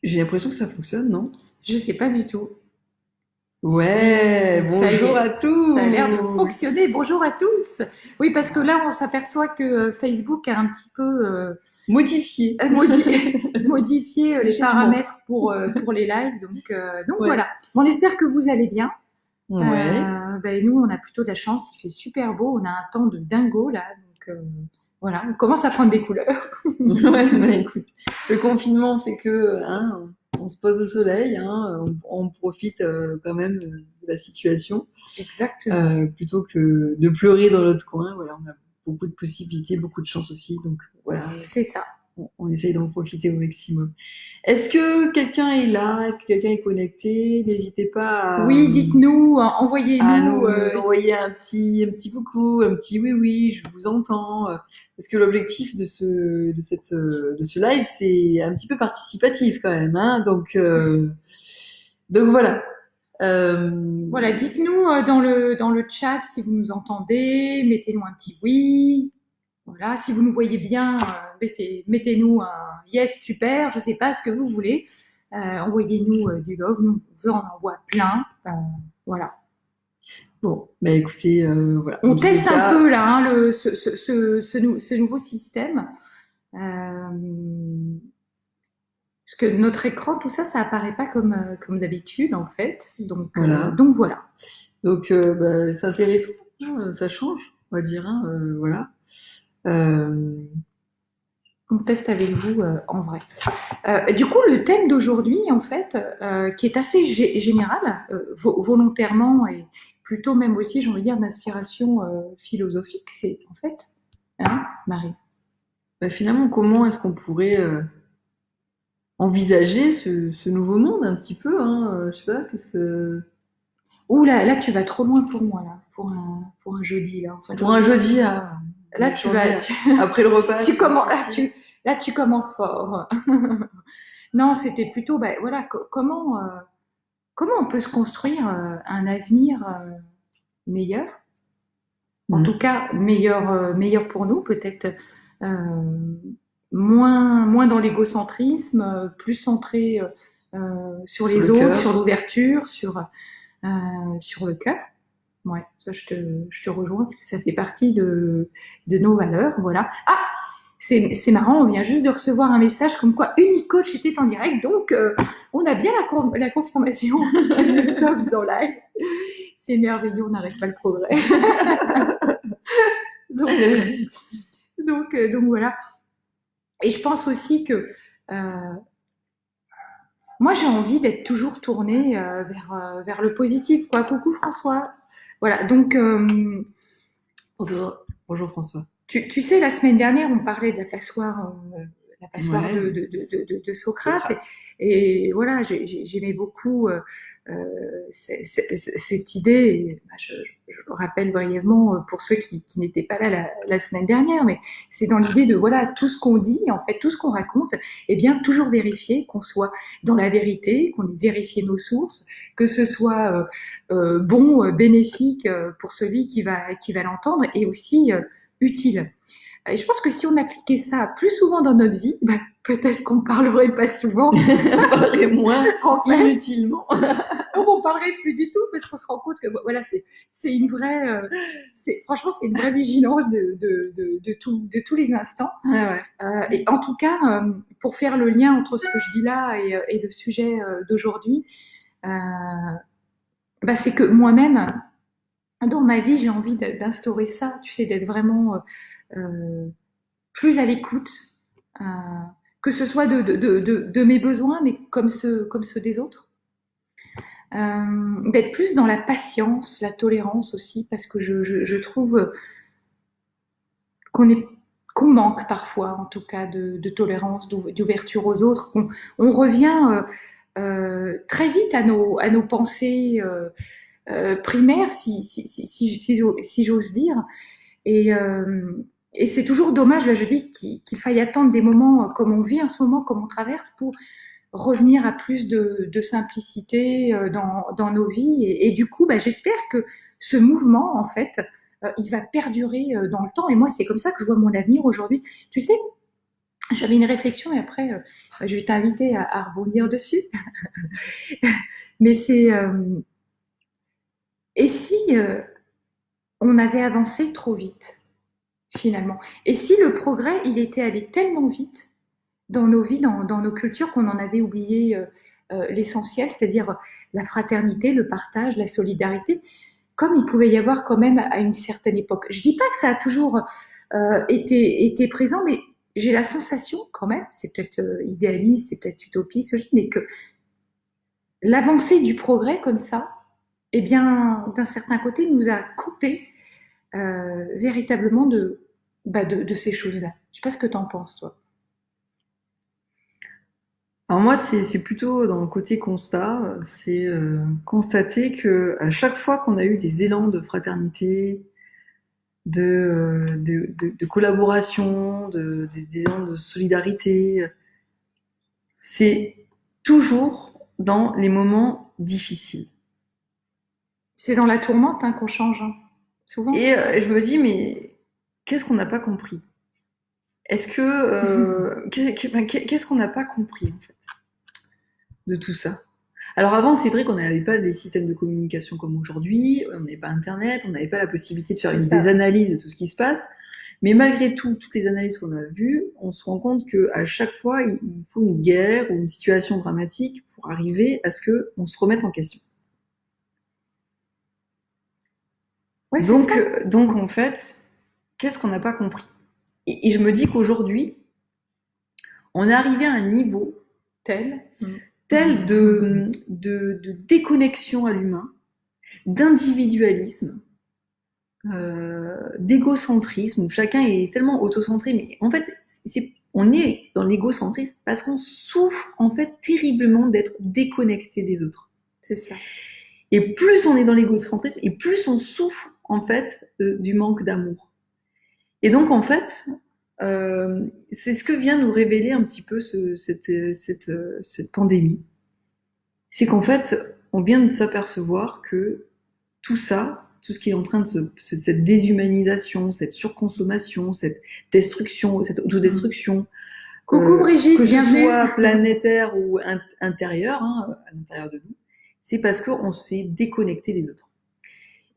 J'ai l'impression que ça fonctionne, non? Je sais pas du tout. Ouais, Ça, bonjour à ça a l'air de fonctionner. tous. Bonjour à tous. Oui, parce que là, on s'aperçoit que Facebook a un petit peu Modifié, modifié les légèrement. paramètres pour les lives. Donc Ouais, voilà. Bon, on espère que vous allez bien. ouais, Nous, on a plutôt de la chance. Il fait super beau. On a un temps de dingo là. Voilà, on commence à prendre des couleurs. ouais, bah écoute, le confinement fait que, hein, on se pose au soleil, hein, on profite quand même de la situation, Exactement. plutôt que de pleurer dans l'autre coin. Voilà, on a beaucoup de possibilités, beaucoup de chance aussi, donc voilà, C'est ça. on essaye d'en profiter au maximum. Est-ce que quelqu'un est là? Est-ce que quelqu'un est connecté? N'hésitez pas Oui, dites-nous, à envoyez-nous. nous envoyer un petit coucou, un petit oui, oui, je vous entends. Parce que l'objectif de ce live, c'est un petit peu participatif quand même, hein. Donc voilà. Euh, Voilà, dites-nous dans le chat si vous nous entendez, mettez-nous un petit oui. Voilà, si vous nous voyez bien, mettez-nous un yes, super, je sais pas ce que vous voulez. Envoyez-nous du love, nous vous en envoie plein. Voilà. bon, bah écoutez, voilà. On En tous les teste un peu cas, là ce nouveau système. Euh, Parce que notre écran, tout ça, ça apparaît pas comme d'habitude en fait. voilà. Donc voilà. Donc bah, c'est intéressant, hein, ça change, on va dire, hein, voilà. Euh, On teste avec vous en vrai. Du coup, le thème d'aujourd'hui, en fait, qui est assez général, volontairement et plutôt même aussi, j'ai envie de dire, d'inspiration philosophique, c'est en fait, hein, Marie. bah, finalement, comment est-ce qu'on pourrait envisager ce nouveau monde un petit peu, hein, je sais pas, puisque Ouh là, tu vas trop loin pour moi là, pour un jeudi là. Enfin, pour un jeudi, on là, a tu échangé vas, après le repas, tu c'est pas commences, facile. là, tu commences fort. Non, c'était plutôt, bah, voilà, comment on peut se construire un avenir meilleur. En tout Mm. cas, meilleur pour nous, peut-être euh, moins dans l'égocentrisme, plus centré sur Sur les le autres, sur cœur. l'ouverture, sur le cœur. Ouais, ça je te rejoins, parce que ça fait partie de nos valeurs. Voilà. Ah, c'est marrant, on vient juste de recevoir un message comme quoi Unicoach était en direct, donc on a bien la confirmation que nous sommes en live. C'est merveilleux, on n'arrête pas le progrès. Donc, donc voilà. Et je pense aussi que moi j'ai envie d'être toujours tournée vers le positif, quoi. Coucou François. Voilà. Donc Bonjour, bonjour François. tu sais, la semaine dernière, on parlait de la passoire Ouais, de Socrate. Socrate. Et voilà, j'aimais beaucoup cette idée. Et, bah, je le rappelle brièvement pour ceux qui n'étaient pas là la semaine dernière, mais c'est dans l'idée de, voilà, tout ce qu'on dit, en fait, tout ce qu'on raconte, eh bien, toujours vérifier, qu'on soit dans la vérité, qu'on ait vérifié nos sources, que ce soit bon, bénéfique pour celui qui va l'entendre, et aussi utile. Et je pense que si on appliquait ça plus souvent dans notre vie, bah, peut-être qu'on ne parlerait pas souvent. On parlerait moins En fait, inutilement. on ne parlerait plus du tout parce qu'on se rend compte que voilà, c'est une vraie, franchement, c'est une vraie vigilance de tous les instants. Ouais, Et en tout cas, pour faire le lien entre ce que je dis là et le sujet d'aujourd'hui, euh, bah, c'est que moi-même, dans ma vie, j'ai envie d'instaurer ça, tu sais, d'être vraiment plus à l'écoute, euh, que ce soit de mes besoins, mais comme ceux des autres. D'être plus dans la patience, la tolérance aussi, parce que je trouve qu'on est qu'on manque parfois, en tout cas, de tolérance, d'ouverture aux autres, qu'on on revient très vite à nos pensées primaires, si j'ose dire. Et, et c'est toujours dommage, là je dis, qu'il faille attendre des moments comme on vit en ce moment, comme on traverse, pour revenir à plus de simplicité dans nos vies. Et du coup, bah, j'espère que ce mouvement, en fait, il va perdurer dans le temps. Et moi, c'est comme ça que je vois mon avenir aujourd'hui. Tu sais, j'avais une réflexion et après, je vais t'inviter à rebondir dessus. Mais c'est, et si on avait avancé trop vite, finalement? Et si le progrès, il était allé tellement vite dans nos vies, dans nos cultures, qu'on en avait oublié l'essentiel, c'est-à-dire la fraternité, le partage, la solidarité, comme il pouvait y avoir quand même à une certaine époque. Je dis pas que ça a toujours été présent, mais j'ai la sensation quand même, c'est peut-être idéaliste, c'est peut-être utopiste, mais que l'avancée du progrès comme ça, eh bien, d'un certain côté, nous a coupé véritablement de ces choses-là. Je sais pas ce que tu en penses, toi. Alors moi, c'est plutôt dans le côté constat, c'est constater que à chaque fois qu'on a eu des élans de fraternité, de collaboration, des élans de solidarité, c'est toujours dans les moments difficiles. C'est dans la tourmente hein, qu'on change, hein, souvent. Et je me dis, mais qu'est-ce qu'on n'a pas compris? Est-ce que qu'est-ce qu'on n'a pas compris en fait de tout ça? Alors avant, c'est vrai qu'on n'avait pas des systèmes de communication comme aujourd'hui, on n'avait pas Internet, on n'avait pas la possibilité de faire des analyses de tout ce qui se passe. Mais malgré tout, toutes les analyses qu'on a vues, on se rend compte qu'à chaque fois, il faut une guerre ou une situation dramatique pour arriver à ce qu'on se remette en question. Ouais, donc en fait, qu'est-ce qu'on n'a pas compris? Et je me dis qu'aujourd'hui, on est arrivé à un niveau tel de déconnexion à l'humain, d'individualisme, d'égocentrisme, où chacun est tellement autocentré, mais en fait, on est dans l'égocentrisme parce qu'on souffre en fait terriblement d'être déconnecté des autres. C'est ça. Et plus on est dans l'égocentrisme, et plus on souffre en fait du manque d'amour. Et donc en fait, c'est ce que vient nous révéler un petit peu cette pandémie. C'est qu'en fait, on vient de s'apercevoir que tout ça, tout ce qui est en train de cette déshumanisation, cette surconsommation, cette destruction, cette autodestruction, coucou Brigitte, que ce bienvenue. soit planétaire ou intérieure, hein, à l'intérieur de nous, c'est parce qu'on s'est déconnecté des autres.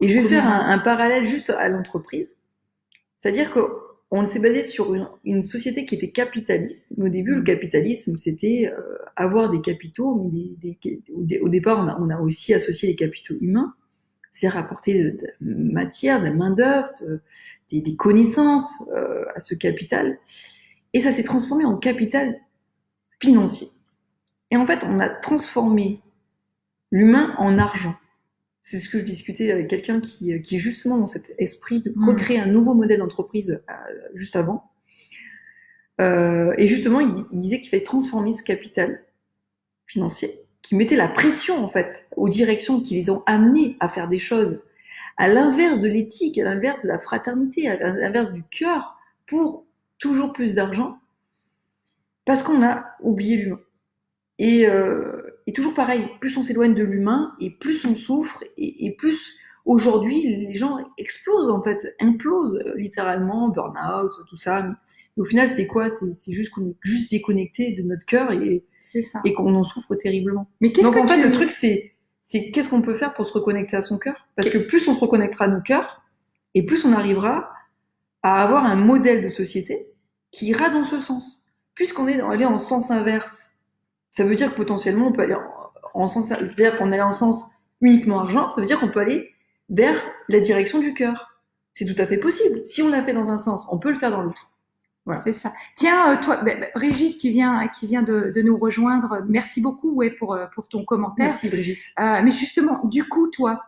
Et je vais faire un parallèle juste à l'entreprise. C'est-à-dire qu'on s'est basé sur une société qui était capitaliste. Mais au début, le capitalisme, c'était avoir des capitaux, mais au départ, on a aussi associé les capitaux humains, c'est-à-dire apporter de la matière, de la main-d'œuvre, des connaissances à ce capital. Et ça s'est transformé en capital financier. Et en fait, on a transformé l'humain en argent. C'est ce que je discutais avec quelqu'un qui est justement dans cet esprit de recréer un nouveau modèle d'entreprise juste avant. Et justement, il disait qu'il fallait transformer ce capital financier, qui mettait la pression en fait aux directions qui les ont amenés à faire des choses à l'inverse de l'éthique, à l'inverse de la fraternité, à l'inverse du cœur, pour toujours plus d'argent, parce qu'on a oublié l'humain. Et toujours pareil, plus on s'éloigne de l'humain, et plus on souffre, et plus aujourd'hui les gens explosent en fait, implosent littéralement, burn-out, tout ça. Mais au final, c'est quoi? C'est juste qu'on est juste déconnecté de notre cœur et qu'on en souffre terriblement. Mais donc en fait, le truc c'est qu'est-ce qu'on peut faire pour se reconnecter à son cœur? Parce que plus on se reconnectera à nos cœurs, et plus on arrivera à avoir un modèle de société qui ira dans ce sens. Puisqu'on est allé en sens inverse, ça veut dire que potentiellement on peut aller en sens, c'est-à-dire qu'on allait en sens uniquement argent, ça veut dire qu'on peut aller vers la direction du cœur. C'est tout à fait possible. Si on l'a fait dans un sens, on peut le faire dans l'autre. Voilà. C'est ça. Tiens, toi, Brigitte qui vient de nous rejoindre, merci beaucoup pour ton commentaire. Merci Brigitte. Mais justement, du coup, toi,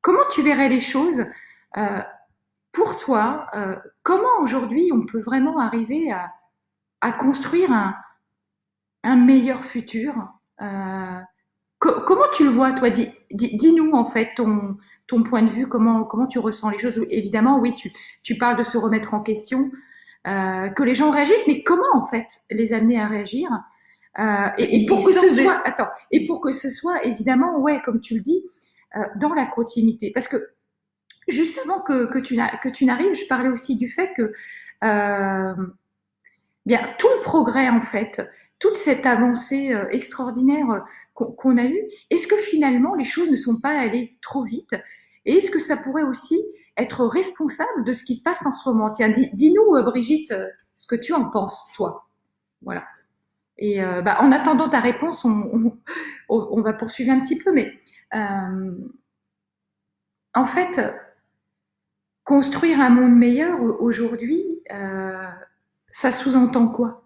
comment tu verrais les choses pour toi? Comment aujourd'hui on peut vraiment arriver à construire un meilleur futur? Comment tu le vois, toi? Dis-nous en fait ton point de vue, comment tu ressens les choses. Évidemment, oui, tu parles de se remettre en question, que les gens réagissent, mais comment en fait les amener à réagir et pour que ce soit évidemment, ouais, comme tu le dis, dans la continuité. Parce que juste avant que tu n'arrives, je parlais aussi du fait que bien tout le progrès en fait, toute cette avancée extraordinaire qu'on a eue, est-ce que finalement les choses ne sont pas allées trop vite? Et est-ce que ça pourrait aussi être responsable de ce qui se passe en ce moment? Tiens, dis-nous, Brigitte, ce que tu en penses, toi. Voilà. Et en attendant ta réponse, on va poursuivre un petit peu, mais en fait, construire un monde meilleur aujourd'hui, ça sous-entend quoi?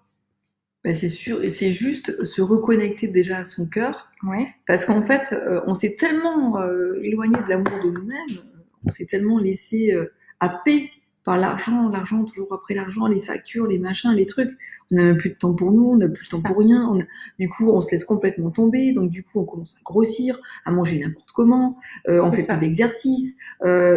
Ben, c'est sûr, et c'est juste se reconnecter déjà à son cœur, Ouais. parce qu'en fait, on s'est tellement éloigné de l'amour de nous-mêmes, on s'est tellement laissé happer par l'argent, toujours après l'argent, les factures, les machins, les trucs. On n'a même plus de temps pour nous, on n'a plus de temps pour rien. Du coup, on se laisse complètement tomber. Donc, du coup, on commence à grossir, à manger n'importe comment. On fait plus d'exercice.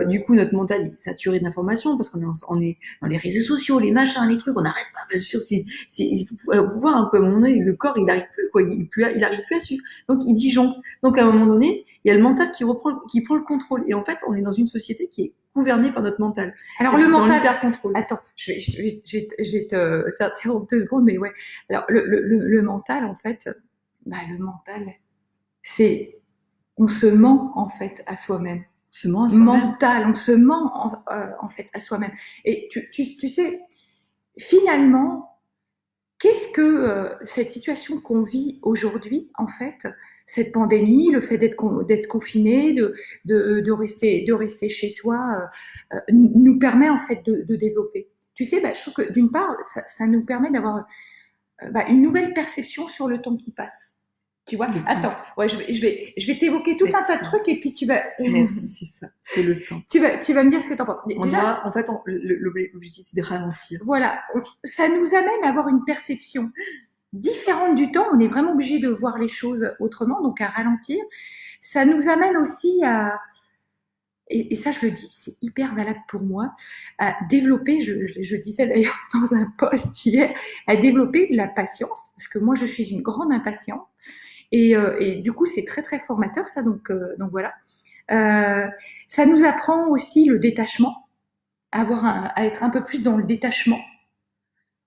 Du coup, notre mental est saturé d'informations parce qu'on est dans les réseaux sociaux, les machins, les trucs. On n'arrête pas. Bien sûr, il faut voir un peu à un moment donné, le corps, il arrive plus, quoi. Il arrive plus à suivre. Donc, il disjoncte. Donc, à un moment donné, il y a le mental qui prend le contrôle. Et en fait, on est dans une société qui est gouvernée par notre mental. Alors le mental, l'hyper-contrôle. Attends, je vais t'interrompre 2 secondes, mais ouais. Alors le mental, en fait, le mental, c'est on se ment en fait à soi-même. Mental, on se ment en fait à soi-même. Et tu sais, finalement, qu'est-ce que cette situation qu'on vit aujourd'hui, en fait, cette pandémie, le fait d'être confiné, de rester chez soi, nous permet en fait de développer. Tu sais, je trouve que d'une part, ça nous permet d'avoir une nouvelle perception sur le temps qui passe. Tu vois, attends, ouais, je vais t'évoquer tout un tas de trucs et puis tu vas. Merci, c'est ça, c'est le temps. Tu vas me dire ce que t'en penses. Déjà, en fait, l'objectif c'est de ralentir. Voilà, ça nous amène à avoir une perception différente du temps. On est vraiment obligé de voir les choses autrement, donc à ralentir. Ça nous amène aussi à, et ça je le dis, c'est hyper valable pour moi, à développer, je disais d'ailleurs dans un post hier, à développer de la patience, parce que moi je suis une grande impatiente. Et du coup, c'est très très formateur ça. Donc voilà. Ça nous apprend aussi le détachement, à être un peu plus dans le détachement.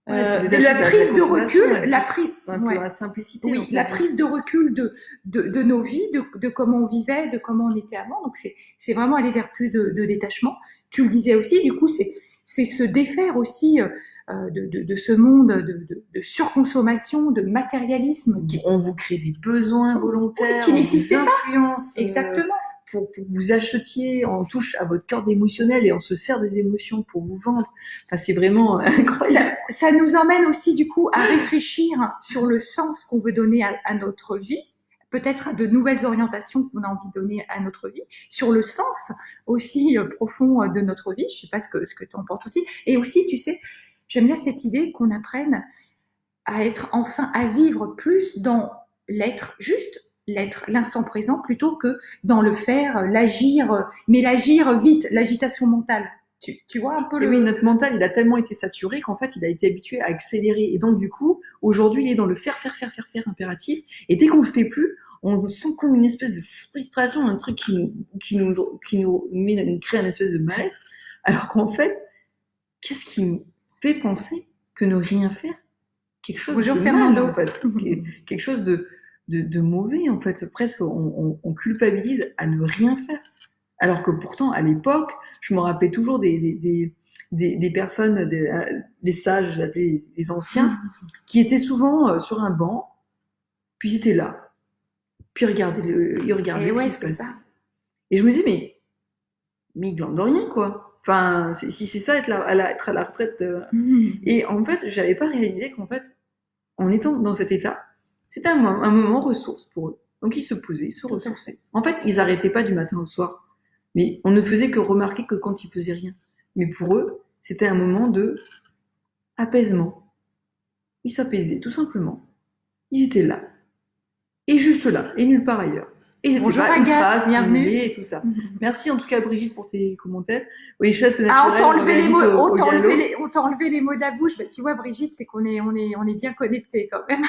La prise de recul, la simplicité. Oui, la prise de recul de nos vies, de comment on vivait, de comment on était avant. Donc c'est vraiment aller vers plus de détachement. Tu le disais aussi. Du coup, c'est se défaire aussi de ce monde de surconsommation, de matérialisme. On vous crée des besoins volontaires, qui n'existaient pas. Exactement. Pour que vous achetiez, on touche à votre cœur d'émotionnel et on se sert des émotions pour vous vendre. Enfin, c'est vraiment incroyable. Ça nous emmène aussi du coup à réfléchir sur le sens qu'on veut donner à notre vie, peut-être à de nouvelles orientations qu'on a envie de donner à notre vie, sur le sens aussi profond de notre vie. Je sais pas ce que tu en penses aussi. Et aussi, tu sais, j'aime bien cette idée qu'on apprenne à être enfin, à vivre plus dans l'être, juste l'être, l'instant présent, plutôt que dans le faire, l'agir, mais l'agir vite, l'agitation mentale. Tu vois un peu le... Et oui, notre mental, il a tellement été saturé qu'en fait, il a été habitué à accélérer. Et donc, du coup, aujourd'hui, il est dans le faire impératif. Et dès qu'on le fait plus, on sent comme une espèce de frustration, un truc qui nous crée une espèce de mal. Alors qu'en fait, qu'est-ce qui nous fait penser que ne rien faire? Quelque chose Bonjour de Fernando. mal, en fait. Quelque chose de mauvais, en fait. Presque, on culpabilise à ne rien faire. Alors que pourtant, à l'époque, je me rappelais toujours des personnes, des sages, j'appelais les anciens, qui étaient souvent sur un banc, puis ils étaient là, puis ils regardaient ce qui se passait. Et je me disais, mais ils glandent rien, quoi. Enfin, si c'est ça, être à la retraite. Et en fait, j'avais pas réalisé qu'en fait, en étant dans cet état, c'était un moment ressource pour eux. Donc ils se posaient, ils se ressourçaient. En fait, ils arrêtaient pas du matin au soir. Mais on ne faisait que remarquer que quand ils faisaient rien. Mais pour eux, c'était un moment de apaisement. Ils s'apaisaient, tout simplement. Ils étaient là. Et juste là. Et nulle part ailleurs. Et ils Bonjour Agathe, bienvenue. Et tout ça. Merci en tout cas Brigitte pour tes commentaires. Oui, je laisse le naturel. On t'a enlevé les mots, on t'a enlevé les mots de la bouche. Tu vois Brigitte, c'est qu'on est bien connectés quand même.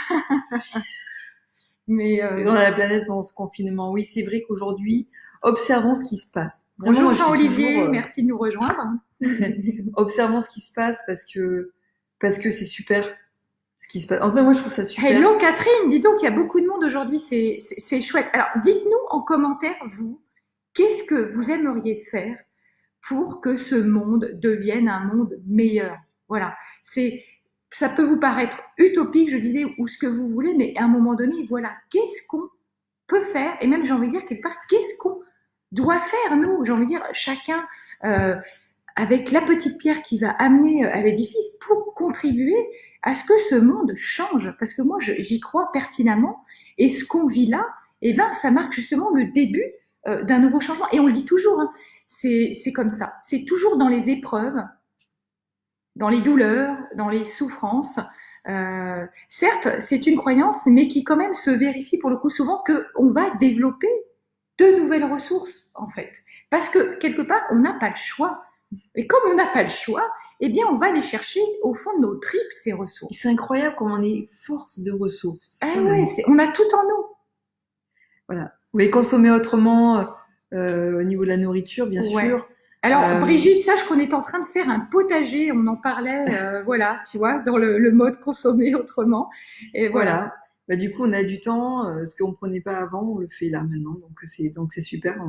Mais dans la planète pendant ce confinement. Oui, c'est vrai qu'aujourd'hui, observons ce qui se passe. Bonjour Jean-Olivier, merci de nous rejoindre. Observons ce qui se passe parce que c'est super. qui se passe. En fait, moi, je trouve ça super. Hello Catherine, dis donc, il y a beaucoup de monde aujourd'hui, c'est chouette. Alors, dites-nous en commentaire, vous, qu'est-ce que vous aimeriez faire pour que ce monde devienne un monde meilleur? Voilà, ça peut vous paraître utopique, je disais, ou ce que vous voulez, mais à un moment donné, voilà, qu'est-ce qu'on peut faire? Et même, j'ai envie de dire, quelque part, qu'est-ce qu'on doit faire, nous? J'ai envie de dire, chacun... avec la petite pierre qui va amener à l'édifice pour contribuer à ce que ce monde change. Parce que moi, j'y crois pertinemment. Et ce qu'on vit là, eh ben, ça marque justement le début d'un nouveau changement. Et on le dit toujours, hein, c'est comme ça. C'est toujours dans les épreuves, dans les douleurs, dans les souffrances. Certes, c'est une croyance, mais qui quand même se vérifie pour le coup souvent qu'on va développer de nouvelles ressources, en fait. Parce que quelque part, on n'a pas le choix. Et comme on n'a pas le choix, eh bien, on va aller chercher au fond de nos tripes ces ressources. C'est incroyable comme on est force de ressources. Ah ouais, on a tout en nous. Voilà. Oui, consommer autrement au niveau de la nourriture, bien sûr. Alors, Brigitte, sache qu'on est en train de faire un potager. On en parlait, voilà, tu vois, dans le mode consommer autrement. Et voilà. Bah, du coup, on a du temps. Ce qu'on ne prenait pas avant, on le fait là maintenant. Donc c'est super.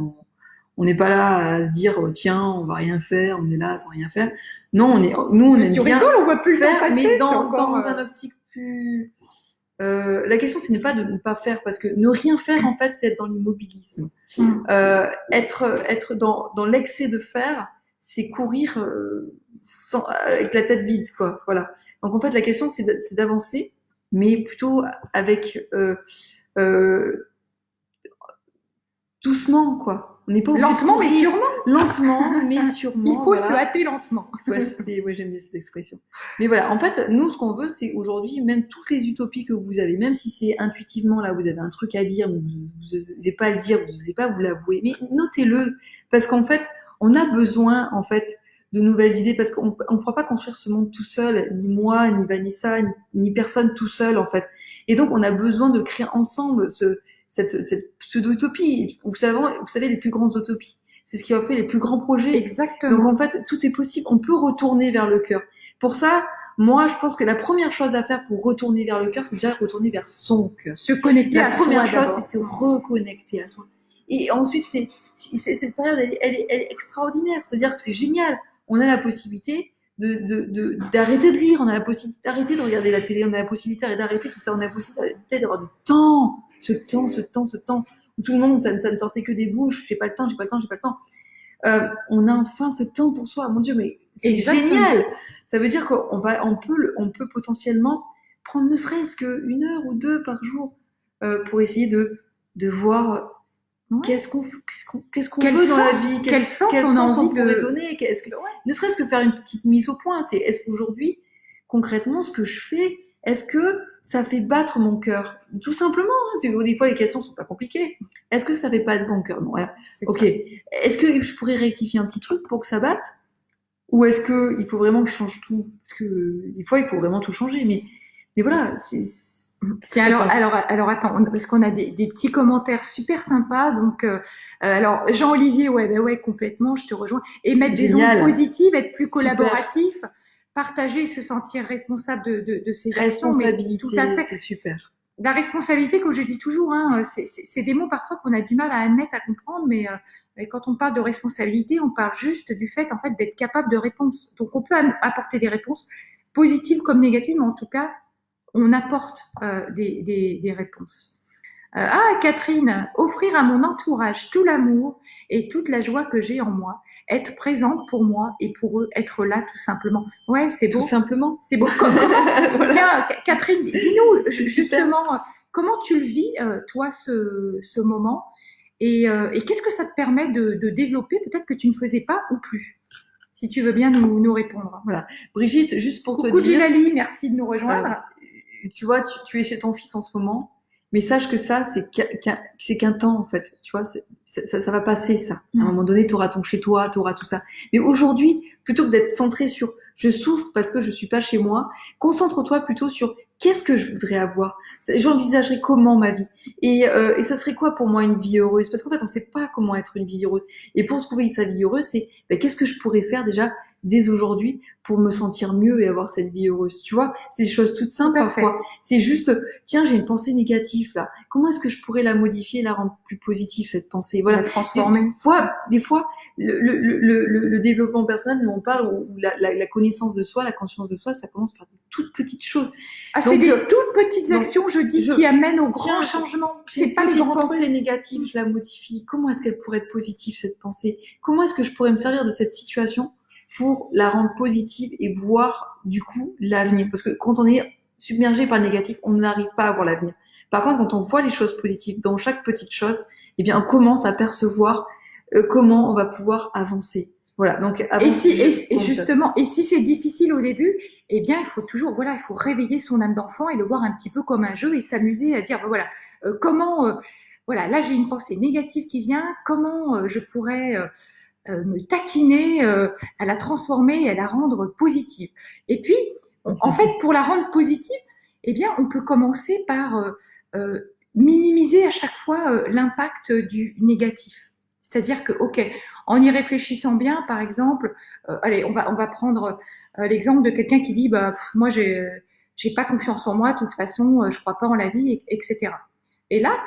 On n'est pas là à se dire tiens, on va rien faire, on est là sans rien faire. Non, on aime tu bien rigoles, on voit plus le temps passer, mais dans un optique plus. La question, c'est pas de ne pas faire, parce que ne rien faire, en fait, c'est être dans l'immobilisme. Être dans l'excès de faire, c'est courir avec la tête vide, quoi. Voilà. Donc en fait, la question, c'est d'avancer, mais plutôt avec doucement, quoi. On n'est pas lentement, mais sûrement. Lentement, mais sûrement. Il faut se hâter lentement. Ouais, j'aime bien cette expression. Mais voilà, en fait, nous, ce qu'on veut, c'est aujourd'hui, même toutes les utopies que vous avez, même si c'est intuitivement, là, vous avez un truc à dire, mais vous n'osez pas le dire, vous n'osez pas vous l'avouer, mais notez-le, parce qu'en fait, on a besoin, en fait, de nouvelles idées, parce qu'on ne pourra pas construire ce monde tout seul, ni moi, ni Vanessa, ni personne tout seul, en fait. Et donc, on a besoin de créer ensemble cette pseudo-utopie. Vous savez, les plus grandes utopies. C'est ce qui a fait les plus grands projets. Exactement. Donc en fait, tout est possible. On peut retourner vers le cœur. Pour ça, moi, je pense que la première chose à faire pour retourner vers le cœur, c'est déjà retourner vers son cœur. Se connecter à soi. La première chose, c'est se reconnecter à soi. Et ensuite, cette période, elle est extraordinaire. C'est-à-dire que c'est génial. On a la possibilité d'arrêter de lire, on a la possibilité d'arrêter de regarder la télé, on a la possibilité d'arrêter tout ça, on a la possibilité d'avoir du temps, ce temps, où tout le monde, ça ne sortait que des bouches, j'ai pas le temps. On a enfin ce temps pour soi, mon Dieu, mais c'est génial. Ça veut dire qu'on peut potentiellement prendre ne serait-ce qu'une heure ou deux par jour pour essayer de voir qu'est-ce qu'on veut dans la vie, quel sens on a envie de donner, ne serait-ce que faire une petite mise au point, c'est est-ce qu'aujourd'hui, concrètement, ce que je fais, est-ce que ça fait battre mon cœur? Tout simplement, hein, des fois les questions sont pas compliquées. Est-ce que ça fait pas de mon cœur? Non, voilà. Ok. Ça. Est-ce que je pourrais rectifier un petit truc pour que ça batte? Ou est-ce que il faut vraiment que je change tout? Parce que des fois il faut vraiment tout changer, mais voilà, Tiens, alors attends, parce qu'on a des petits commentaires super sympas. Donc, alors Jean-Olivier, ouais, complètement, je te rejoins. Et mettre des ondes positives, être plus collaboratif, partager et se sentir responsable de ses actions. Mais tout à fait. C'est super. La responsabilité, comme je dis toujours, hein, c'est des mots parfois qu'on a du mal à admettre, à comprendre, mais quand on parle de responsabilité, on parle juste du fait, en fait, d'être capable de réponses. Donc, on peut apporter des réponses positives comme négatives, mais en tout cas, on apporte des réponses. Catherine, offrir à mon entourage tout l'amour et toute la joie que j'ai en moi, être présente pour moi et pour eux, être là tout simplement. Ouais, c'est beau. Tout simplement. C'est beau. Voilà. Tiens, Catherine, dis-nous justement comment tu le vis, toi, ce moment, et qu'est-ce que ça te permet de développer, peut-être que tu ne faisais pas ou plus, si tu veux bien nous répondre. Voilà. Brigitte, juste pour te dire. Coucou Gilali, merci de nous rejoindre. Tu vois, tu es chez ton fils en ce moment, mais sache que ça, c'est qu'un temps, en fait. Tu vois, ça va passer, ça. À un moment donné, tu auras ton chez toi, tu auras tout ça. Mais aujourd'hui, plutôt que d'être centré sur je souffre parce que je suis pas chez moi, concentre-toi plutôt sur qu'est-ce que je voudrais avoir. J'envisagerais comment ma vie. Et ça serait quoi pour moi une vie heureuse? Parce qu'en fait, on sait pas comment être une vie heureuse. Et pour trouver sa vie heureuse, c'est qu'est-ce que je pourrais faire déjà dès aujourd'hui pour me sentir mieux et avoir cette vie heureuse. Tu vois, c'est des choses toutes simples parfois. C'est juste, tiens, j'ai une pensée négative là. Comment est-ce que je pourrais la modifier, la rendre plus positive cette pensée? Voilà, la transformer. Des fois, le développement personnel, on parle ou la connaissance de soi, la conscience de soi, ça commence par de toutes petites choses. C'est des toutes petites actions, je dis, qui amènent au grand changement. C'est pas les grandes pensées négatives, je la modifie. Comment est-ce qu'elle pourrait être positive cette pensée? Comment est-ce que je pourrais me servir de cette situation pour la rendre positive et voir du coup l'avenir? Parce que quand on est submergé par le négatif, on n'arrive pas à voir l'avenir. Par contre, quand on voit les choses positives dans chaque petite chose, eh bien, on commence à percevoir comment on va pouvoir avancer. Voilà. Donc, et si c'est difficile au début, eh bien, il faut toujours, il faut réveiller son âme d'enfant et le voir un petit peu comme un jeu et s'amuser à dire, là, j'ai une pensée négative qui vient, comment je pourrais me taquiner, à la transformer et à la rendre positive. Et puis, en fait, pour la rendre positive, eh bien, on peut commencer par minimiser à chaque fois l'impact du négatif. C'est-à-dire que, en y réfléchissant bien, par exemple, allez, on va prendre l'exemple de quelqu'un qui dit, moi, j'ai pas confiance en moi, de toute façon, je crois pas en la vie, etc. Et là,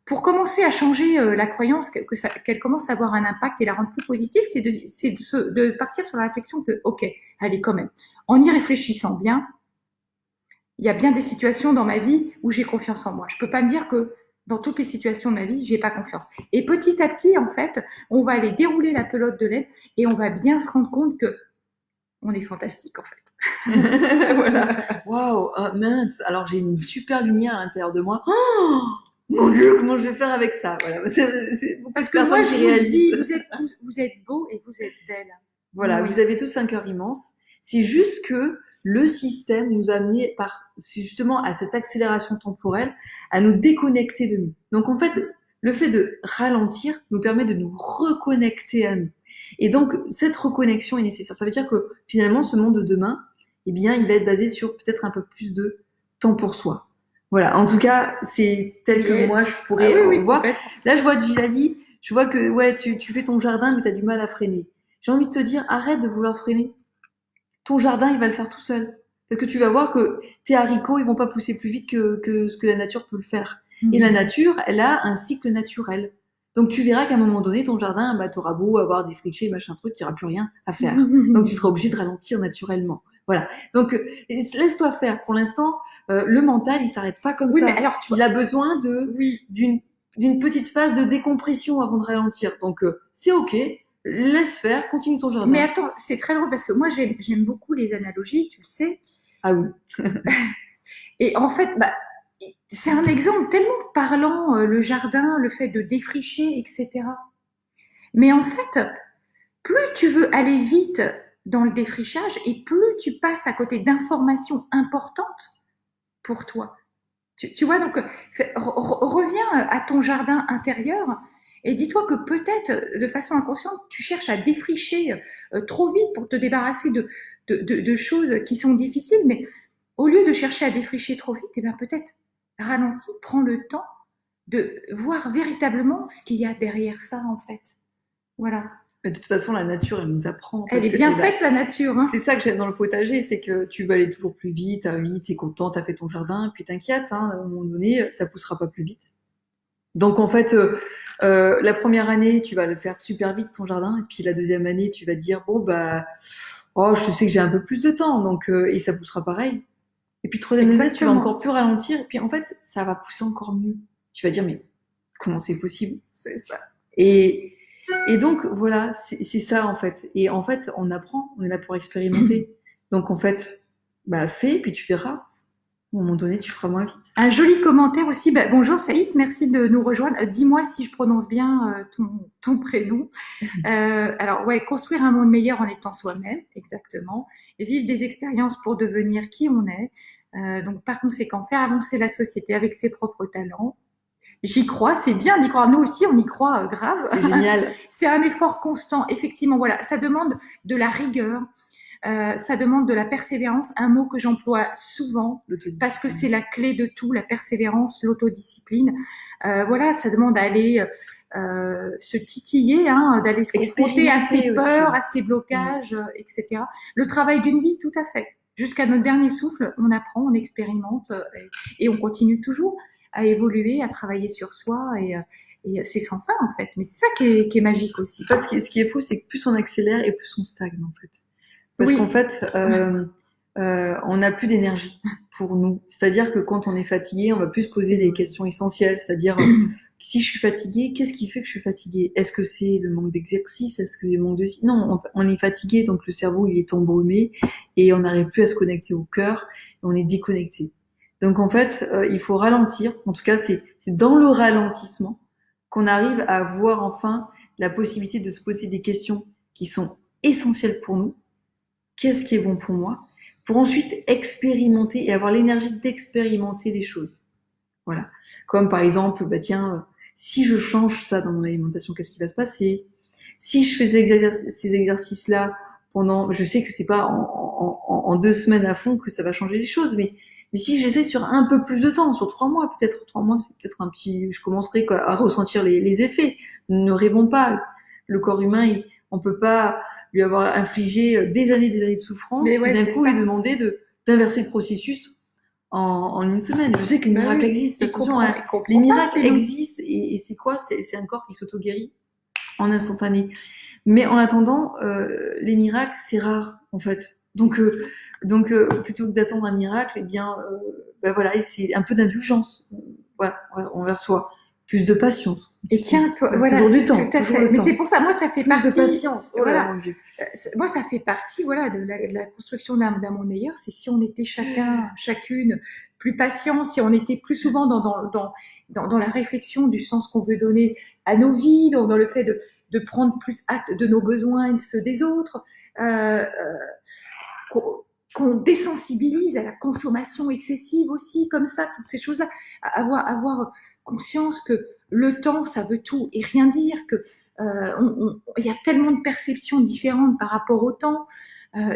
pour commencer à changer la croyance, qu'elle commence à avoir un impact et la rendre plus positive, c'est de partir sur la réflexion que, allez, quand même, en y réfléchissant bien, il y a bien des situations dans ma vie où j'ai confiance en moi. Je peux pas me dire que dans toutes les situations de ma vie, j'ai pas confiance. Et petit à petit, en fait, on va aller dérouler la pelote de laine et on va bien se rendre compte que on est fantastique, en fait. Voilà. Waouh, mince. Alors, j'ai une super lumière à l'intérieur de moi. Oh mon Dieu, comment je vais faire avec ça? Voilà. Parce que moi, je vous dis, vous êtes beaux et vous êtes belles. Voilà, oui. Vous avez tous un cœur immense. C'est juste que le système nous a amené justement à cette accélération temporelle, à nous déconnecter de nous. Donc en fait, le fait de ralentir nous permet de nous reconnecter à nous. Et donc cette reconnexion est nécessaire. Ça veut dire que finalement, ce monde de demain, eh bien, il va être basé sur peut-être un peu plus de temps pour soi. Voilà. En tout cas, c'est tel que moi je pourrais voir. Là, je vois Djilali, je vois que tu fais ton jardin, mais tu as du mal à freiner. J'ai envie de te dire, arrête de vouloir freiner. Ton jardin, il va le faire tout seul. Parce que tu vas voir que tes haricots, ils vont pas pousser plus vite que ce que la nature peut le faire. Et la nature, elle a un cycle naturel. Donc tu verras qu'à un moment donné, ton jardin, t'auras beau avoir des frichés, machin truc, il n'y aura plus rien à faire. Donc tu seras obligé de ralentir naturellement. Voilà. Donc laisse-toi faire. Pour l'instant, le mental, il s'arrête pas comme ça. Mais alors, il a besoin d'une petite phase de décompression avant de ralentir. Donc c'est ok. Laisse faire, continue ton jardin. Mais attends, c'est très drôle parce que moi, j'aime beaucoup les analogies, tu le sais. Ah oui. Et en fait, c'est un exemple tellement parlant, le jardin, le fait de défricher, etc. Mais en fait, plus tu veux aller vite dans le défrichage et plus tu passes à côté d'informations importantes pour toi. Tu vois, donc, reviens à ton jardin intérieur. Et dis-toi que peut-être, de façon inconsciente, tu cherches à défricher trop vite pour te débarrasser de choses qui sont difficiles. Mais au lieu de chercher à défricher trop vite, peut-être ralentis, prends le temps de voir véritablement ce qu'il y a derrière ça, en fait. Voilà. Mais de toute façon, la nature, elle nous apprend. Elle est bien faite, la nature. Hein. C'est ça que j'aime dans le potager, c'est que tu vas aller toujours plus vite. Ah oui, t'es content, t'as fait ton jardin, puis t'inquiète, à un moment donné, ça poussera pas plus vite. Donc en fait, la première année, tu vas le faire super vite ton jardin, et puis la deuxième année, tu vas te dire je sais que j'ai un peu plus de temps, donc et ça poussera pareil. Et puis troisième année, tu vas encore plus ralentir, et puis en fait, ça va pousser encore mieux. Tu vas dire mais comment c'est possible? C'est ça. Et donc voilà, c'est ça en fait. Et en fait, on apprend, on est là pour expérimenter. Donc en fait, fais, puis tu verras. À un moment donné, tu feras moins vite. Un joli commentaire aussi. Bonjour Saïs, merci de nous rejoindre. Dis-moi si je prononce bien ton prénom. Alors, construire un monde meilleur en étant soi-même, exactement. Et vivre des expériences pour devenir qui on est. Donc, par conséquent, faire avancer la société avec ses propres talents. J'y crois, c'est bien d'y croire. Nous aussi, on y croit grave. C'est génial. C'est un effort constant. Effectivement, voilà, ça demande de la rigueur. ça demande de la persévérance, un mot que j'emploie souvent parce que L'autodiscipline. c'est la clé de tout, la persévérance, l'autodiscipline. Voilà, ça demande d'aller se titiller, hein, d'aller se confronter à ses peurs, à ses blocages, etc. Le travail d'une vie, tout à fait. Jusqu'à notre dernier souffle, on apprend, on expérimente et on continue toujours à évoluer, à travailler sur soi et c'est sans fin en fait. Mais c'est ça qui est magique aussi. En fait, ce qui est fou, c'est que plus on accélère et plus on stagne en fait. Parce Oui. qu'en fait, on n'a plus d'énergie pour nous. C'est-à-dire que quand on est fatigué, on va plus se poser des questions essentielles. C'est-à-dire, si je suis fatiguée, qu'est-ce qui fait que je suis fatiguée? Est-ce que c'est le manque d'exercice? Est-ce que c'est le manque de... Non, on est fatigué, donc le cerveau, il est embrumé et on n'arrive plus à se connecter au cœur. Et on est déconnecté. Donc en fait, il faut ralentir. En tout cas, c'est dans le ralentissement qu'on arrive à avoir enfin la possibilité de se poser des questions qui sont essentielles pour nous. Qu'est-ce qui est bon pour moi? Pour ensuite expérimenter et avoir l'énergie d'expérimenter des choses. Voilà. Comme par exemple, bah tiens, si je change ça dans mon alimentation, qu'est-ce qui va se passer? Si je fais ces exercices-là pendant, je sais que c'est pas en 2 semaines à fond que ça va changer les choses, mais si j'essaie sur un peu plus de temps, sur 3 mois, peut-être 3 mois, c'est peut-être un petit, je commencerai quoi, à ressentir les effets. Ne rêvons pas. Le corps humain, on peut pas lui avoir infligé des années de souffrance, Mais ouais, et d'un c'est coup ça. lui demander d'inverser le processus en 1 semaine. Je sais que les miracles oui, existent. il Attention, comprend, hein, il comprend les pas, miracles sinon. existent et c'est quoi? C'est un corps qui s'auto-guérit en instantané. Mais en attendant, les miracles, c'est rare en fait. Donc plutôt que d'attendre un miracle, eh bien, ben voilà, et c'est un peu d'indulgence, voilà, envers soi, plus de patience. Et tiens, toi, Voilà, voilà, toujours du temps, tout à toujours fait. le Mais temps. c'est pour ça, moi, ça fait Plus de partie. patience. Oh là là, Voilà, mon Dieu. moi, ça fait partie, voilà, de la construction d'un monde meilleur. C'est si on était chacune plus patient, si on était plus souvent dans la réflexion du sens qu'on veut donner à nos vies, dans le fait de prendre plus acte de nos besoins et ceux des autres. Qu'on désensibilise à la consommation excessive aussi, comme ça, toutes ces choses-là. Avoir conscience que le temps, ça veut tout et rien dire, que il y a tellement de perceptions différentes par rapport au temps.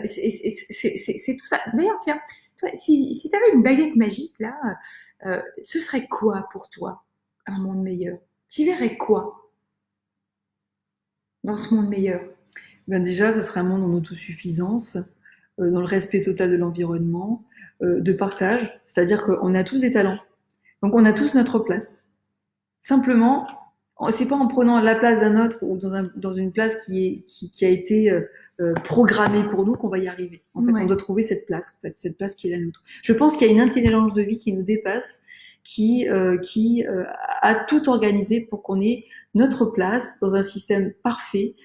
C'est tout ça. D'ailleurs, tiens, toi, si tu avais une baguette magique, là, ce serait quoi pour toi, un monde meilleur? Tu verrais quoi dans ce monde meilleur? Ben déjà, ce serait un monde en autosuffisance, dans le respect total de l'environnement, de partage. C'est-à-dire qu'on a tous des talents. Donc on a tous notre place. Simplement, c'est pas en prenant la place d'un autre ou dans une place qui a été programmée pour nous qu'on va y arriver. En fait, Ouais. on doit trouver cette place, en fait, cette place qui est la nôtre. Je pense qu'il y a une intelligence de vie qui nous dépasse, qui a tout organisé pour qu'on ait notre place dans un système parfait,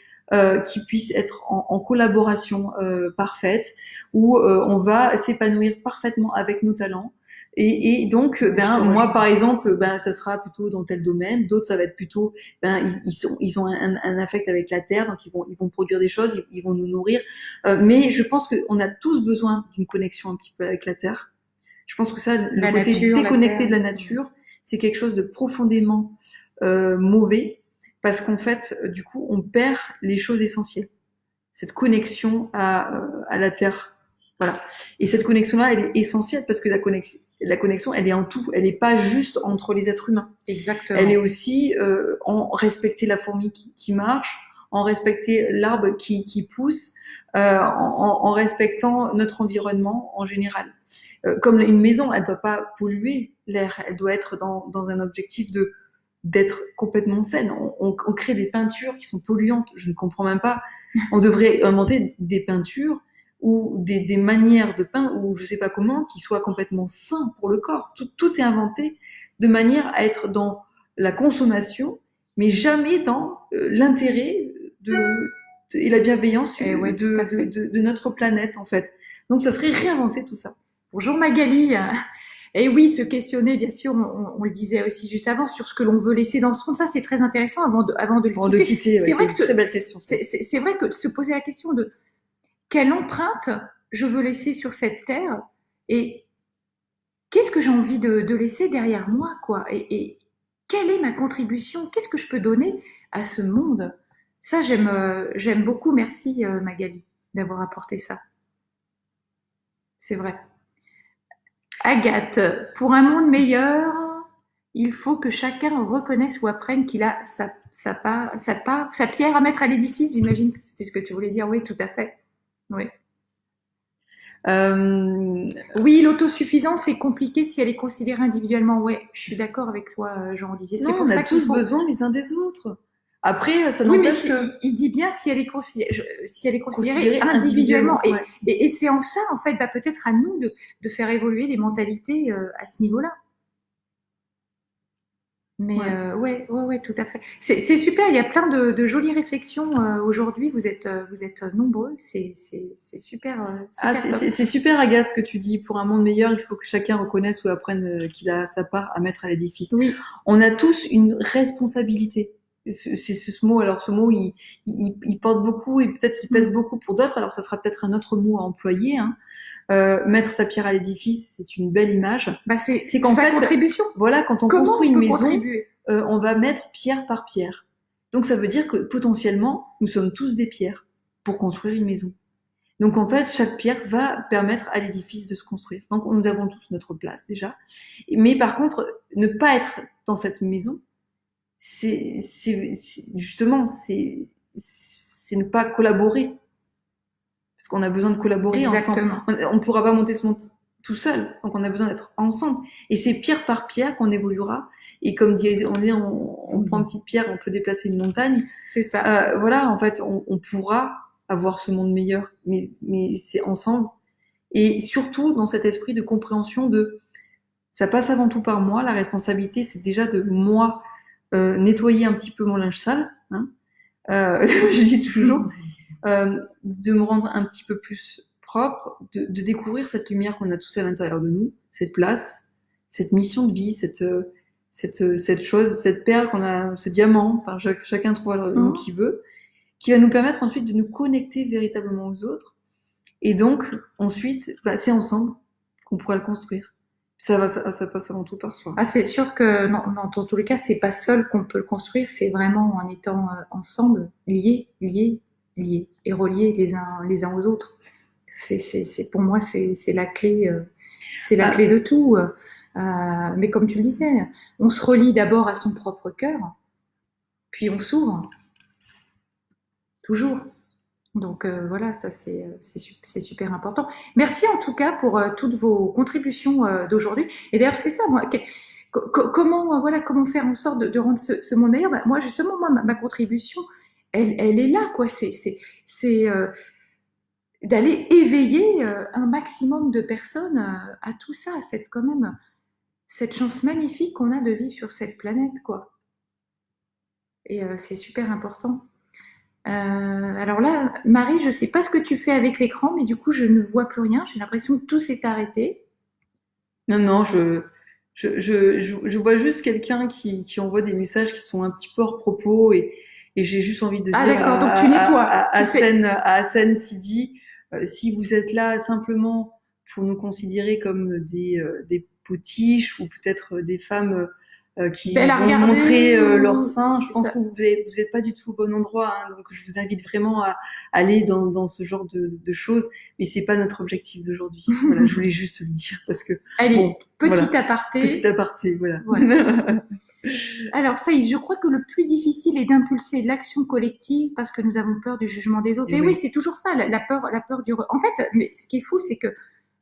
qui puisse être en collaboration parfaite, où on va s'épanouir parfaitement avec nos talents. Et donc, moi, par exemple, ça sera plutôt dans tel domaine. D'autres, ça va être plutôt, ils ont un affect avec la terre, donc ils vont produire des choses, ils vont nous nourrir. Mais je pense qu'on a tous besoin d'une connexion un petit peu avec la terre. Je pense que ça, le côté nature, déconnecté de la nature, c'est quelque chose de profondément mauvais, parce qu'en fait, du coup, on perd les choses essentielles. Cette connexion à la terre. Voilà. Et cette connexion-là, elle est essentielle parce que la connexion, elle est en tout. Elle n'est pas juste entre les êtres humains. Exactement. Elle est aussi en respecter la fourmi qui marche, en respecter l'arbre qui pousse, en respectant notre environnement en général. Comme une maison, elle ne doit pas polluer l'air. Elle doit être dans un objectif d'être complètement saine. On crée des peintures qui sont polluantes. Je ne comprends même pas. On devrait inventer des peintures ou des manières de peindre ou je sais pas comment qui soient complètement sains pour le corps. Tout est inventé de manière à être dans la consommation, mais jamais dans l'intérêt et la bienveillance de notre planète en fait. Donc ça serait réinventer tout ça. Bonjour Magali. Et oui, se questionner, bien sûr, on le disait aussi juste avant, sur ce que l'on veut laisser dans ce monde. Ça, c'est très intéressant avant de le quitter. C'est vrai que c'est une très belle question. C'est vrai que se poser la question de quelle empreinte je veux laisser sur cette terre et qu'est-ce que j'ai envie de laisser derrière moi, quoi. Et quelle est ma contribution? Qu'est-ce que je peux donner à ce monde? Ça, j'aime beaucoup. Merci Magali d'avoir apporté ça. c'est vrai. Agathe, pour un monde meilleur, il faut que chacun reconnaisse ou apprenne qu'il a sa pierre à mettre à l'édifice. J'imagine que c'était ce que tu voulais dire. Oui, tout à fait. Oui. Oui, l'autosuffisance est compliquée si elle est considérée individuellement. Oui, je suis d'accord avec toi, Jean-Olivier. C'est Non, pour on a ça qu'il tous faut. besoin les uns des autres. Après, ça Oui, mais n'empêche que il dit bien si elle est considérée considérer individuellement. ouais. Et c'est en ça, en fait, peut-être à nous de faire évoluer les mentalités à ce niveau-là. Mais ouais, tout à fait. C'est super. Il y a plein de jolies réflexions aujourd'hui. Vous êtes nombreux. C'est super, Ah, super top. c'est super, Agathe, ce que tu dis. Pour un monde meilleur, il faut que chacun reconnaisse ou apprenne qu'il a sa part à mettre à l'édifice. Oui, On a tous une responsabilité. C'est ce mot. Alors, ce mot, il porte beaucoup et peut-être il pèse beaucoup pour d'autres. Alors, ça sera peut-être un autre mot à employer. Hein. Mettre sa pierre à l'édifice, c'est une belle image. bah c'est qu'en sa fait, contribution. voilà, quand on Comment construit on une peut maison, contribuer on va mettre pierre par pierre. Donc, ça veut dire que potentiellement, nous sommes tous des pierres pour construire une maison. Donc en fait, chaque pierre va permettre à l'édifice de se construire. Donc nous avons tous notre place déjà. Mais par contre, ne pas être dans cette maison, c'est justement c'est ne pas collaborer, parce qu'on a besoin de collaborer exactement. ensemble. On ne pourra pas monter ce monde tout seul, donc on a besoin d'être ensemble. Et c'est pierre par pierre qu'on évoluera. Et comme on prend une petite pierre, on peut déplacer une montagne. C'est ça. Voilà, en fait, on pourra avoir ce monde meilleur, mais c'est ensemble. Et surtout dans cet esprit de compréhension de ça passe avant tout par moi, la responsabilité c'est déjà de moi nettoyer un petit peu mon linge sale, hein, je dis toujours, de me rendre un petit peu plus propre, de découvrir cette lumière qu'on a tous à l'intérieur de nous, cette place, cette mission de vie, cette chose, cette perle qu'on a, ce diamant, enfin chacun trouve le mot qu'il veut, qui va nous permettre ensuite de nous connecter véritablement aux autres. Et donc, ensuite, c'est ensemble qu'on pourra le construire. Ça passe avant tout par soi. Ah, c'est sûr que dans tous les cas, c'est pas seul qu'on peut le construire, c'est vraiment en étant ensemble, liés et reliés les uns aux autres. Pour moi, c'est la clé, c'est la clé de tout. Mais comme tu le disais, on se relie d'abord à son propre cœur, puis on s'ouvre. Toujours. Donc voilà, ça c'est super important. Merci en tout cas pour toutes vos contributions d'aujourd'hui. Et d'ailleurs, c'est ça, moi, comment faire en sorte de rendre ce monde meilleur. Moi, justement, ma contribution, elle est là, quoi. C'est d'aller éveiller un maximum de personnes à tout ça, quand même cette chance magnifique qu'on a de vivre sur cette planète, quoi. Et c'est super important. Alors là, Marie, je ne sais pas ce que tu fais avec l'écran, mais du coup, je ne vois plus rien. J'ai l'impression que tout s'est arrêté. Non, je vois juste quelqu'un qui envoie des messages qui sont un petit peu hors propos et j'ai juste envie de dire d'accord, donc tu nettoies. à Hassan Sidi, si vous êtes là simplement pour nous considérer comme des potiches ou peut-être des femmes qui vont montrer leur sein, je pense que vous êtes pas du tout au bon endroit, hein, donc je vous invite vraiment à aller dans ce genre de choses, mais c'est pas notre objectif d'aujourd'hui. Voilà, je voulais juste le dire parce que allez, petit aparté, voilà. Alors ça, je crois que le plus difficile est d'impulser l'action collective parce que nous avons peur du jugement des autres. Et oui, c'est toujours ça, la peur du. En fait, mais ce qui est fou, c'est que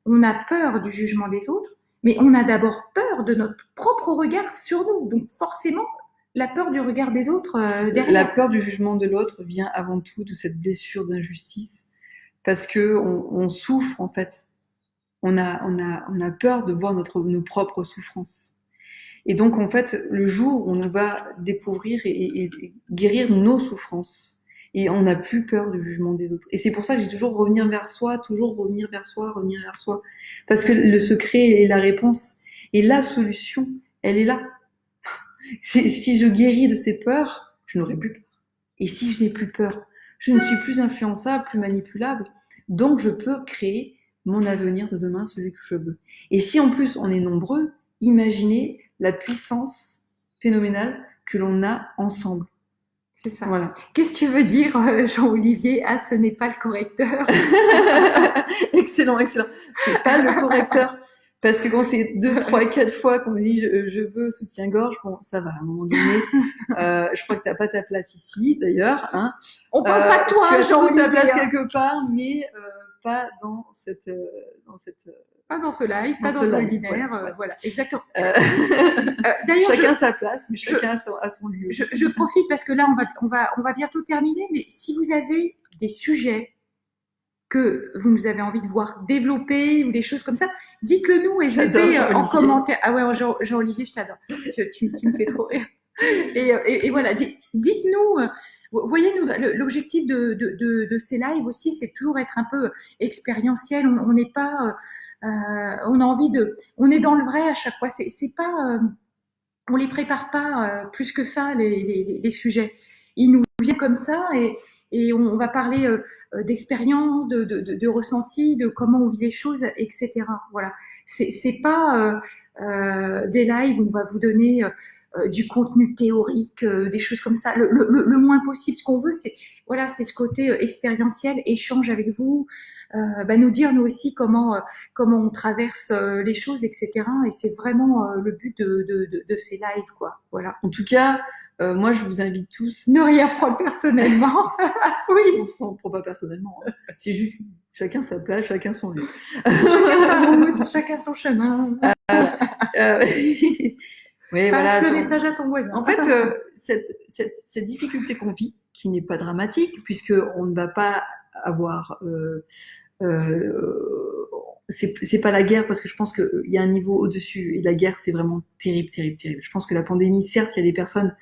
on a peur du jugement des autres. Mais on a d'abord peur de notre propre regard sur nous. Donc forcément, la peur du regard des autres derrière. La peur du jugement de l'autre vient avant tout de cette blessure d'injustice. Parce que on souffre, en fait. On a peur de voir nos propres souffrances. Et donc, en fait, le jour où on va découvrir et guérir nos souffrances, et on n'a plus peur du jugement des autres. Et c'est pour ça que j'ai toujours revenir vers soi. Parce que le secret et la réponse et la solution, elle est là. Si je guéris de ces peurs, je n'aurai plus peur. Et si je n'ai plus peur, je ne suis plus influençable, plus manipulable. Donc, je peux créer mon avenir de demain, celui que je veux. Et si en plus on est nombreux, imaginez la puissance phénoménale que l'on a ensemble. C'est ça. Voilà. Qu'est-ce que tu veux dire, Jean-Olivier ? Ah, ce n'est pas le correcteur. Excellent. excellent, excellent. C'est pas le correcteur. Parce que quand c'est 2, 3 et 4 fois qu'on me dit je veux soutien-gorge, bon, ça va, à un moment donné, je crois que t'as pas ta place ici, d'ailleurs, hein. On parle pas de toi, tu as sans doute ta place Jean-Olivier, hein. quelque part, mais pas dans cette, Pas dans ce live, pas dans ce ce live, webinaire, ouais. voilà, exactement. D'ailleurs, chacun sa place, mais chacun a son lieu. Je profite parce que là, on va bientôt terminer, mais si vous avez des sujets que vous nous avez envie de voir développer ou des choses comme ça, dites-le nous, SVP, en commentaire. Ah ouais, Jean-Olivier, je t'adore. Tu me fais trop rire. Et voilà, dites-nous, voyez-nous, l'objectif de ces lives aussi, c'est toujours être un peu expérientiel. On n'est pas, on a envie on est dans le vrai à chaque fois. C'est pas, on les prépare pas plus que ça, les sujets. Ils nous viennent comme ça et on va parler d'expérience, de ressenti, de comment on vit les choses, etc. Voilà. C'est pas des lives où on va vous donner du contenu théorique, des choses comme ça. Le moins possible. Ce qu'on veut, c'est ce côté expérientiel, échange avec vous, nous dire nous aussi comment on traverse les choses, etc. Et c'est vraiment le but de ces lives, quoi. Voilà. En tout cas, moi, je vous invite tous. Ne rien prendre personnellement. Oui. On ne prend pas personnellement. Hein. C'est juste chacun sa place, chacun son lieu. Chacun sa route, chacun son chemin. Oui, passe le message à ton voisin. En fait, cette difficulté qu'on vit, qui n'est pas dramatique, puisqu'on ne va pas avoir... c'est pas la guerre, parce que je pense qu'il y a un niveau au-dessus, et la guerre, c'est vraiment terrible, terrible, terrible. Je pense que la pandémie, certes, il y a des personnes,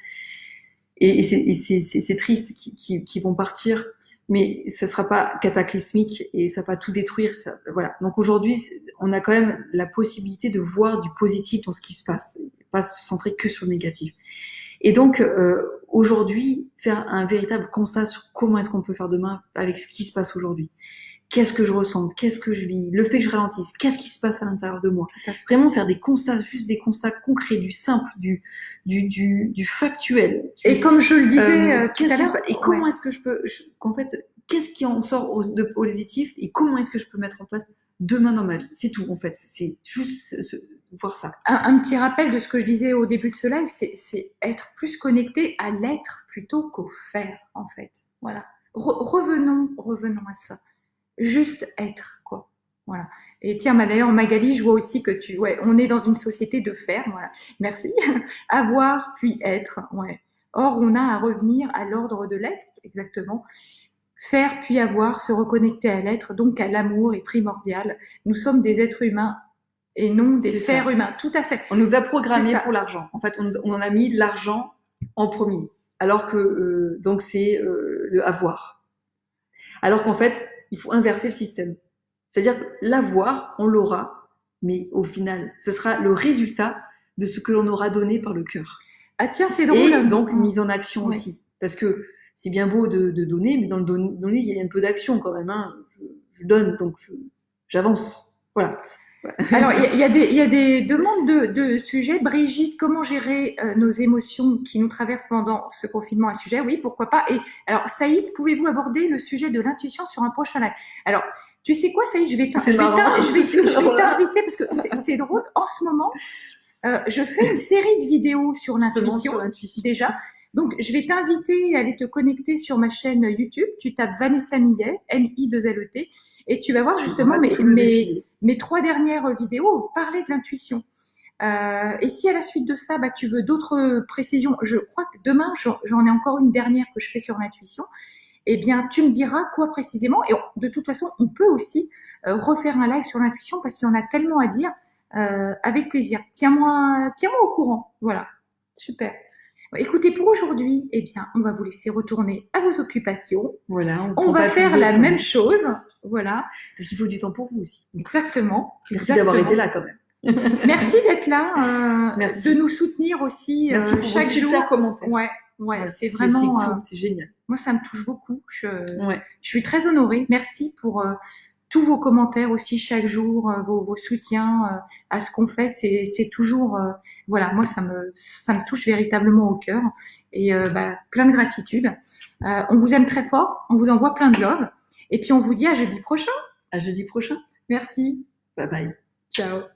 et c'est triste, qui vont partir, mais ça sera pas cataclysmique, et ça va pas tout détruire. Ça, voilà. Donc aujourd'hui, on a quand même la possibilité de voir du positif dans ce qui se passe, pas se centrer que sur le négatif. Et donc, aujourd'hui, faire un véritable constat sur comment est-ce qu'on peut faire demain avec ce qui se passe aujourd'hui. Qu'est-ce que je ressens? Qu'est-ce que je vis? Le fait que je ralentisse, qu'est-ce qui se passe à l'intérieur de moi? Vraiment faire des constats, juste des constats concrets, du simple, du factuel. Et comme je le disais tout à l'heure, et comment est-ce que je peux, qu'en fait, qu'est-ce qui en sort de positif et comment est-ce que je peux mettre en place demain dans ma vie? C'est tout, en fait. C'est juste voir ça. Un petit rappel de ce que je disais au début de ce live, c'est être plus connecté à l'être plutôt qu'au faire, en fait. Voilà. Revenons à ça. Juste être, quoi. Voilà. Et tiens, d'ailleurs, Magali, je vois aussi que on est dans une société de faire, voilà. Merci. Avoir, puis être, ouais. Or, on a à revenir à l'ordre de l'être, exactement. Faire, puis avoir, se reconnecter à l'être, donc à l'amour est primordial. Nous sommes des êtres humains et non des fers humains. Tout à fait. On nous a programmés pour l'argent. En fait, on a mis l'argent en premier. Alors que, donc, c'est le avoir. Alors qu'en fait, il faut inverser le système. C'est-à-dire que l'avoir, on l'aura, mais au final, ce sera le résultat de ce que l'on aura donné par le cœur. Ah tiens, c'est drôle. Et donc, mise en action aussi. Parce que c'est bien beau de donner, mais dans le donner, il y a un peu d'action quand même. Hein. Je donne, donc j'avance. Voilà. Alors, il y a des demandes de sujets. Brigitte, comment gérer nos émotions qui nous traversent pendant ce confinement? Un sujet, oui, pourquoi pas. Et alors, Saïs, pouvez-vous aborder le sujet de l'intuition sur un prochain live? Alors, tu sais quoi, Saïs, je vais t'inviter parce que c'est drôle. En ce moment, je fais une série de vidéos sur l'intuition, déjà. Donc, je vais t'inviter à aller te connecter sur ma chaîne YouTube. Tu tapes Vanessa Millet, M-I-2-L-E-T. Et tu vas voir justement mes 3 dernières vidéos parler de l'intuition. Et si à la suite de ça, tu veux d'autres précisions, je crois que demain, j'en ai encore une dernière que je fais sur l'intuition, eh bien, tu me diras quoi précisément. Et de toute façon, on peut aussi refaire un live sur l'intuition parce qu'il y en a tellement à dire, avec plaisir. Tiens-moi au courant. Voilà, super. Écoutez, pour aujourd'hui, eh bien, on va vous laisser retourner à vos occupations. Voilà. On va faire la même chose. Voilà. Parce qu'il faut du temps pour vous aussi. Exactement. Merci d'avoir été là quand même. Merci d'être là, de nous soutenir aussi Merci pour chaque jour. Super commentaires. Ouais, c'est vraiment. C'est cool, c'est génial. Moi, ça me touche beaucoup. Je suis très honorée. Merci pour tous vos commentaires aussi chaque jour, vos soutiens à ce qu'on fait. C'est toujours, voilà, moi ça me touche véritablement au cœur et plein de gratitude. On vous aime très fort. On vous envoie plein de love. Et puis on vous dit à jeudi prochain. À jeudi prochain. Merci. Bye bye. Ciao.